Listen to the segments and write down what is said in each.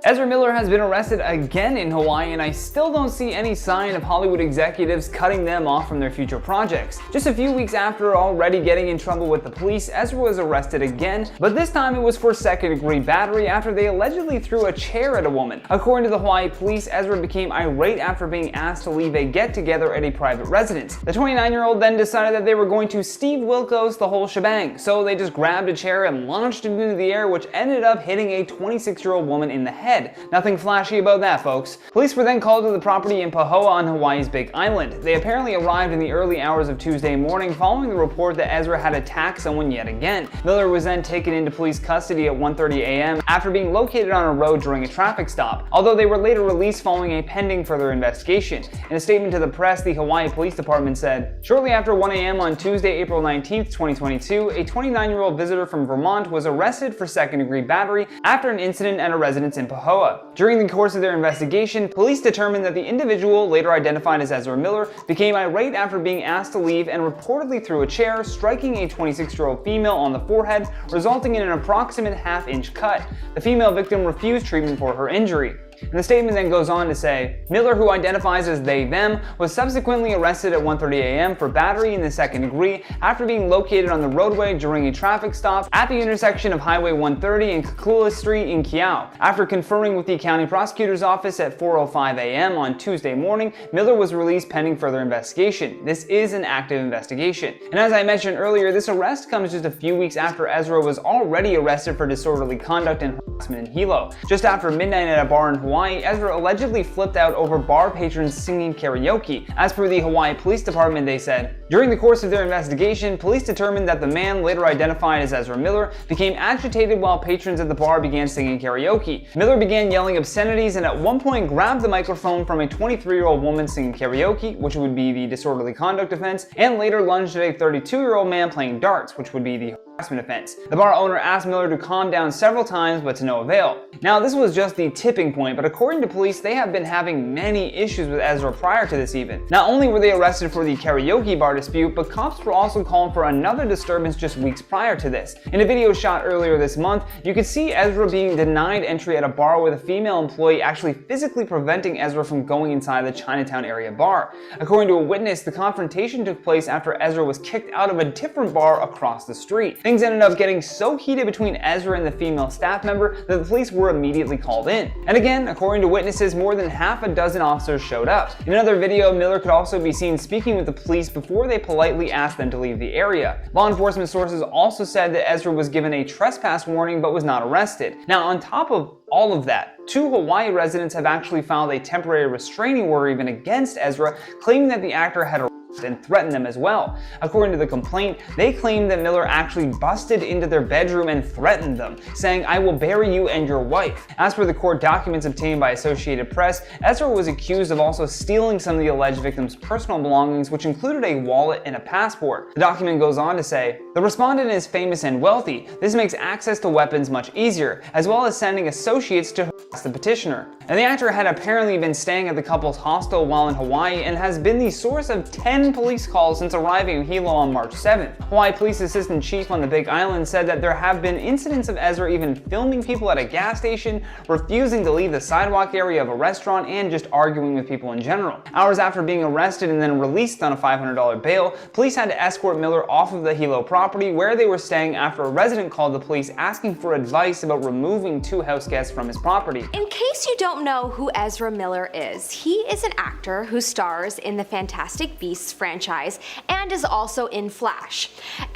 Ezra Miller has been arrested again in Hawaii, and I still don't see any sign of Hollywood executives cutting them off from their future projects. Just a few weeks after already getting in trouble with the police, Ezra was arrested again, but this time it was for second-degree battery after they allegedly threw a chair at a woman. According to the Hawaii police, Ezra became irate after being asked to leave a get-together at a private residence. The 29-year-old then decided that they were going to Steve Wilkos the whole shebang, so they just grabbed a chair and launched it into the air, which ended up hitting a 26-year-old woman in the head. Nothing flashy about that, folks. Police were then called to the property in Pahoa on Hawaii's Big Island. They apparently arrived in the early hours of Tuesday morning following the report that Ezra had attacked someone yet again. Miller was then taken into police custody at 1:30 a.m. after being located on a road during a traffic stop, although they were later released following a pending further investigation. In a statement to the press, the Hawaii Police Department said, "Shortly after 1 a.m. on Tuesday, April 19, 2022, a 29-year-old visitor from Vermont was arrested for second-degree battery after an incident at a residence in Pahoa. During the course of their investigation, police determined that the individual, later identified as Ezra Miller, became irate after being asked to leave and reportedly threw a chair, striking a 26-year-old female on the forehead, resulting in an approximate half-inch cut. The female victim refused treatment for her injury." And the statement then goes on to say, Miller, who identifies as they/them, was subsequently arrested at 1:30 a.m. for battery in the second degree after being located on the roadway during a traffic stop at the intersection of Highway 130 and Kakula Street in Kiau. After conferring with the county prosecutor's office at 4:05 a.m. on Tuesday morning, Miller was released pending further investigation. This is an active investigation. And as I mentioned earlier, this arrest comes just a few weeks after Ezra was already arrested for disorderly conduct and harassment in Hilo. Just after midnight at a bar in Hawaii, Ezra allegedly flipped out over bar patrons singing karaoke. As per the Hawaii Police Department, they said, during the course of their investigation, police determined that the man, later identified as Ezra Miller, became agitated while patrons at the bar began singing karaoke. Miller began yelling obscenities and at one point grabbed the microphone from a 23-year-old woman singing karaoke, which would be the disorderly conduct offense, and later lunged at a 32-year-old man playing darts, which would be the harassment offense. The bar owner asked Miller to calm down several times, but to no avail. Now, this was just the tipping point, but according to police, they have been having many issues with Ezra prior to this even. Not only were they arrested for the karaoke bar dispute, but cops were also called for another disturbance just weeks prior to this. In a video shot earlier this month, you could see Ezra being denied entry at a bar with a female employee actually physically preventing Ezra from going inside the Chinatown area bar. According to a witness, the confrontation took place after Ezra was kicked out of a different bar across the street. Things ended up getting so heated between Ezra and the female staff member that the police were immediately called in. And again, according to witnesses, more than half a dozen officers showed up. In another video, Miller could also be seen speaking with the police before they politely asked them to leave the area. Law enforcement sources also said that Ezra was given a trespass warning but was not arrested. Now, on top of all of that, 2 Hawaii residents have actually filed a temporary restraining order even against Ezra, claiming that the actor had and threatened them as well. According to the complaint, they claimed that Miller actually busted into their bedroom and threatened them, saying, "I will bury you and your wife." As per the court documents obtained by Associated Press, Ezra was accused of also stealing some of the alleged victim's personal belongings, which included a wallet and a passport. The document goes on to say, "The respondent is famous and wealthy. This makes access to weapons much easier, as well as sending associates to harass the petitioner." And the actor had apparently been staying at the couple's hostel while in Hawaii and has been the source of 10 police calls since arriving in Hilo on March 7th. Hawaii Police Assistant Chief on the Big Island said that there have been incidents of Ezra even filming people at a gas station, refusing to leave the sidewalk area of a restaurant, and just arguing with people in general. Hours after being arrested and then released on a $500 bail, police had to escort Miller off of the Hilo property where they were staying after a resident called the police asking for advice about removing 2 house guests from his property. In case you don't know who Ezra Miller is, he is an actor who stars in the Fantastic Beasts franchise and is also in Flash.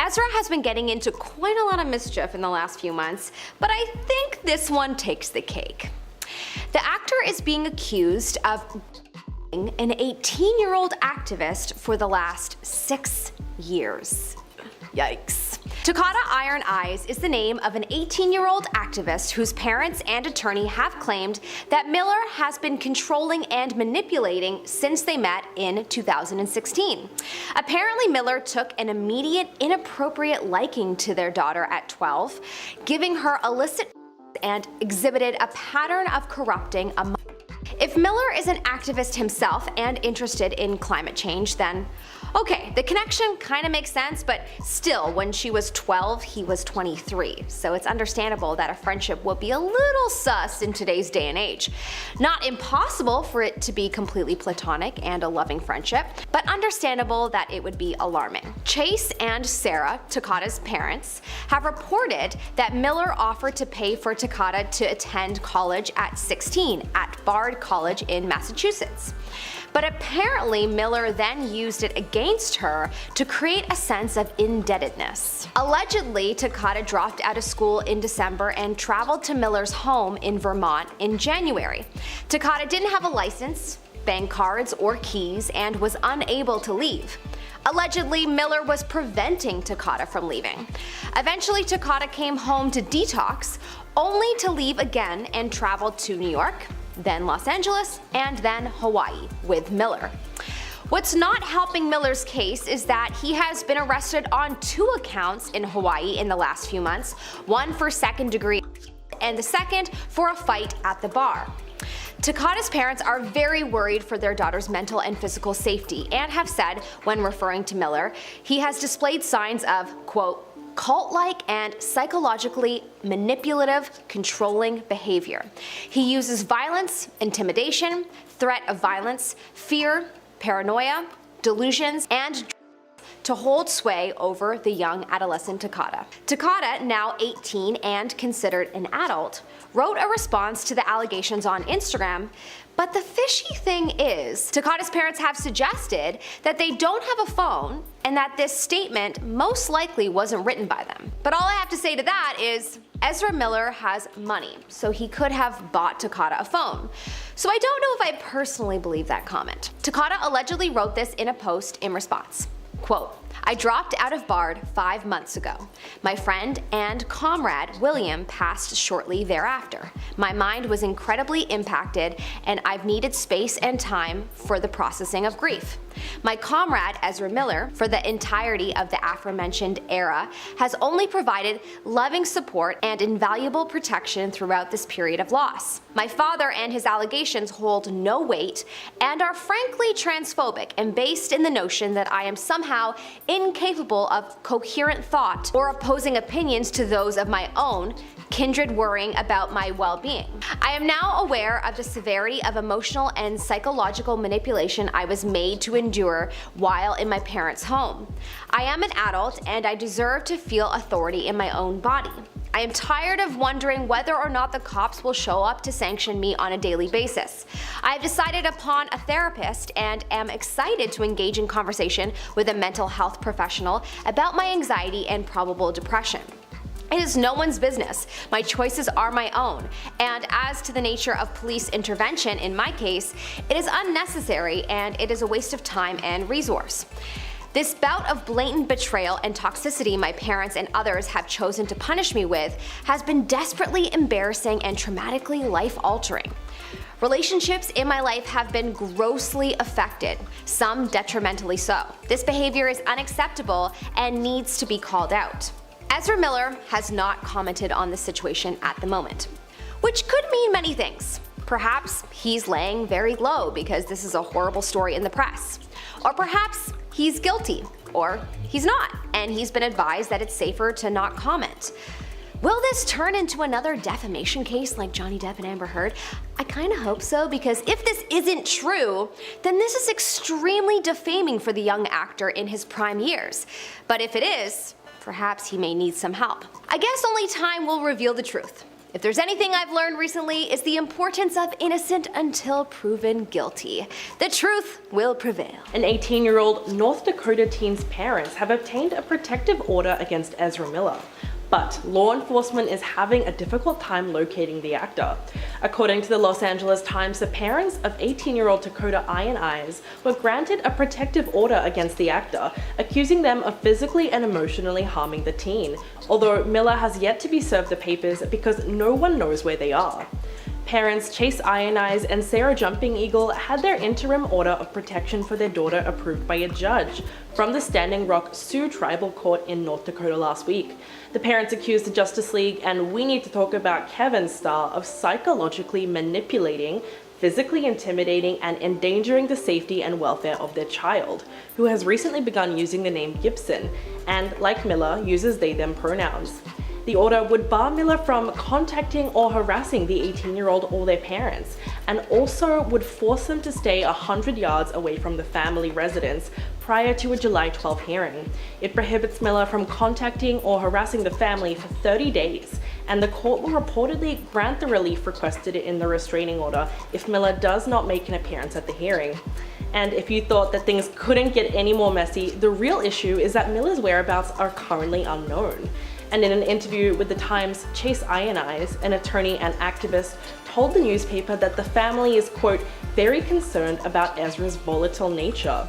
Ezra has been getting into quite a lot of mischief in the last few months, but I think this one takes the cake. The actor is being accused of being an 18-year-old activist for the last 6 years. Yikes. Takata Iron Eyes is the name of an 18-year-old activist whose parents and attorney have claimed that Miller has been controlling and manipulating since they met in 2016. Apparently, Miller took an immediate inappropriate liking to their daughter at 12, giving her illicit and exhibited a pattern of corrupting a If Miller is an activist himself and interested in climate change, then Okay, the connection kind of makes sense, but still, when she was 12, he was 23, so it's understandable that a friendship would be a little sus in today's day and age. Not impossible for it to be completely platonic and a loving friendship, but understandable that it would be alarming. Chase and Sarah, Takata's parents, have reported that Miller offered to pay for Takata to attend college at 16 at Bard College in Massachusetts. But apparently Miller then used it against her to create a sense of indebtedness. Allegedly, Takata dropped out of school in December and traveled to Miller's home in Vermont in January. Takata didn't have a license, bank cards, or keys and was unable to leave. Allegedly, Miller was preventing Takata from leaving. Eventually, Takata came home to detox, only to leave again and travel to New York, then Los Angeles, and then Hawaii with Miller. What's not helping Miller's case is that he has been arrested on 2 accounts in Hawaii in the last few months, one for second-degree and the second for a fight at the bar. Takata's parents are very worried for their daughter's mental and physical safety and have said, when referring to Miller, he has displayed signs of, quote, cult-like and psychologically manipulative, controlling behavior. He uses violence, intimidation, threat of violence, fear, paranoia, delusions, and to hold sway over the young adolescent Takata. Takata, now 18 and considered an adult, wrote a response to the allegations on Instagram, but the fishy thing is, Takata's parents have suggested that they don't have a phone and that this statement most likely wasn't written by them. But all I have to say to that is, Ezra Miller has money, so he could have bought Takata a phone. So I don't know if I personally believe that comment. Takata allegedly wrote this in a post in response. Quote, I dropped out of Bard 5 months ago. My friend and comrade William passed shortly thereafter. My mind was incredibly impacted and I've needed space and time for the processing of grief. My comrade Ezra Miller, for the entirety of the aforementioned era, has only provided loving support and invaluable protection throughout this period of loss. My father and his allegations hold no weight and are frankly transphobic and based in the notion that I am somehow incapable of coherent thought or opposing opinions to those of my own, kindred worrying about my well-being. I am now aware of the severity of emotional and psychological manipulation I was made to endure while in my parents' home. I am an adult and I deserve to feel authority in my own body. I am tired of wondering whether or not the cops will show up to sanction me on a daily basis. I have decided upon a therapist and am excited to engage in conversation with a mental health professional about my anxiety and probable depression. It is no one's business. My choices are my own. And as to the nature of police intervention in my case, it is unnecessary and it is a waste of time and resource. This bout of blatant betrayal and toxicity my parents and others have chosen to punish me with has been desperately embarrassing and traumatically life-altering. Relationships in my life have been grossly affected, some detrimentally so. This behavior is unacceptable and needs to be called out. Ezra Miller has not commented on the situation at the moment, which could mean many things. Perhaps he's laying very low because this is a horrible story in the press. Or perhaps he's guilty, or he's not, and he's been advised that it's safer to not comment. Will this turn into another defamation case like Johnny Depp and Amber Heard? I kinda hope so, because if this isn't true, then this is extremely defaming for the young actor in his prime years. But if it is, perhaps he may need some help. I guess only time will reveal the truth. If there's anything I've learned recently, it's the importance of innocent until proven guilty. The truth will prevail. An 18-year-old North Dakota teen's parents have obtained a protective order against Ezra Miller. But law enforcement is having a difficult time locating the actor. According to the Los Angeles Times, the parents of 18-year-old Dakota Iron Eyes were granted a protective order against the actor, accusing them of physically and emotionally harming the teen, although Miller has yet to be served the papers because no one knows where they are. Parents Chase Ionize and Sarah Jumping Eagle had their interim order of protection for their daughter approved by a judge from the Standing Rock Sioux Tribal Court in North Dakota last week. The parents accused the Justice League and We Need to Talk About Kevin star of psychologically manipulating, physically intimidating, and endangering the safety and welfare of their child, who has recently begun using the name Gibson and, like Miller, uses they/them pronouns. The order would bar Miller from contacting or harassing the 18-year-old or their parents, and also would force them to stay 100 yards away from the family residence prior to a July 12 hearing. It prohibits Miller from contacting or harassing the family for 30 days, and the court will reportedly grant the relief requested in the restraining order if Miller does not make an appearance at the hearing. And if you thought that things couldn't get any more messy, the real issue is that Miller's whereabouts are currently unknown. And in an interview with the Times, Chase Ionize, an attorney and activist, told the newspaper that the family is, quote, very concerned about Ezra's volatile nature.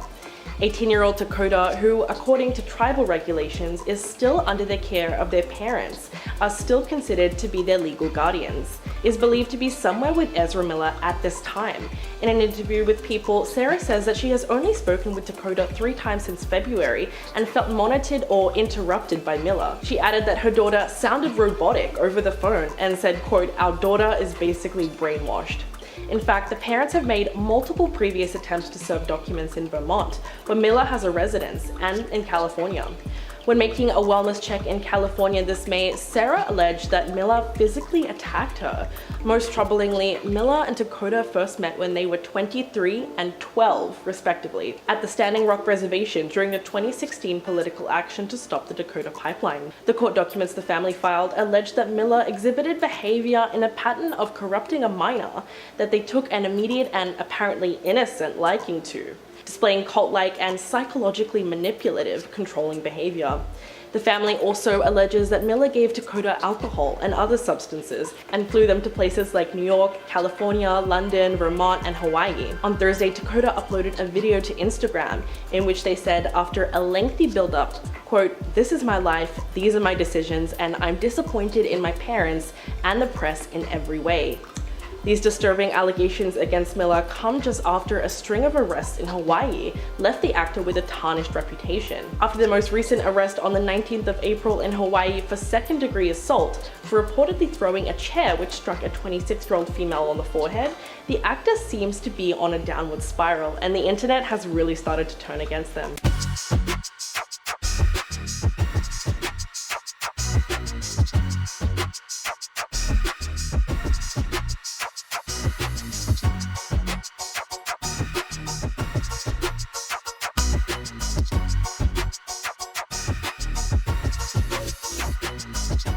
18-year-old Takata, who, according to tribal regulations, is still under the care of their parents, are still considered to be their legal guardians, is believed to be somewhere with Ezra Miller at this time. In an interview with People, Sarah says that she has only spoken with Takata 3 times since February and felt monitored or interrupted by Miller. She added that her daughter sounded robotic over the phone and said, quote, our daughter is basically brainwashed. In fact, the parents have made multiple previous attempts to serve documents in Vermont, where Miller has a residence, and in California. When making a wellness check in California this May, Sarah alleged that Miller physically attacked her. Most troublingly, Miller and Takata first met when they were 23 and 12, respectively, at the Standing Rock Reservation during the 2016 political action to stop the Dakota pipeline. The court documents the family filed alleged that Miller exhibited behavior in a pattern of corrupting a minor that they took an immediate and apparently innocent liking to, displaying cult-like and psychologically manipulative, controlling behavior. The family also alleges that Miller gave Takata alcohol and other substances and flew them to places like New York, California, London, Vermont, and Hawaii. On Thursday, Takata uploaded a video to Instagram in which they said, after a lengthy build-up, quote, this is my life, these are my decisions, and I'm disappointed in my parents and the press in every way. These disturbing allegations against Miller come just after a string of arrests in Hawaii left the actor with a tarnished reputation. After the most recent arrest on the 19th of April in Hawaii for second-degree assault for reportedly throwing a chair which struck a 26-year-old female on the forehead, the actor seems to be on a downward spiral, and the internet has really started to turn against them.